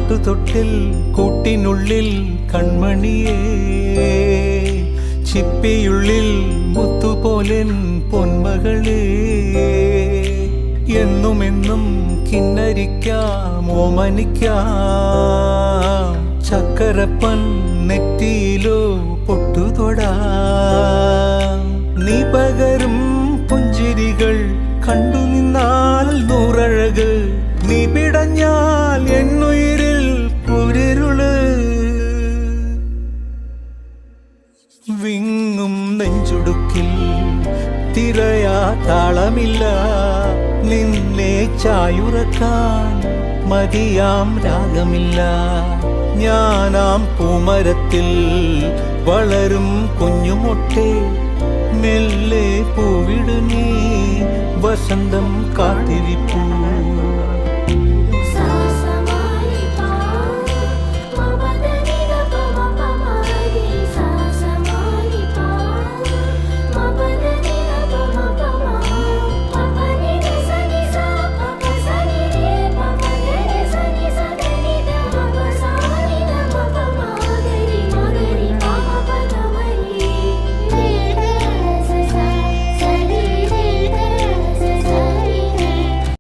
പാട്ടുതൊട്ടിൽ കൂട്ടിനുള്ളിൽ കൺമണിയേ, ചിപ്പിയുള്ളിൽ മുത്തുപോലെൻ പൊന്മകളേ, എന്നുമെന്നും കിന്നരിക്കാം ഓമനിക്കാം, ചക്കരപ്പൻ നെറ്റിയിലോ പൊട്ടുതൊടാം. നീ പകരും പുഞ്ചിരികൾ കണ്ടു നിന്നാൽ നൂറഴക്, നീ പിടഞ്ഞാൽ എന്നുയിരിൽ കുരിരുള്. വിങ്ങും നെഞ്ചുടുക്കിൽ തിരയാ താളമില്ല, നിന്നെ ചായുറക്കാൻ മതിയാം രാഗമില്ല. ഞാനാം പൂമരത്തിൽ വളരും കുഞ്ഞുമൊട്ടെ, മെല്ലെ പൂവിടു നീ വസന്തം കാത്തിരി.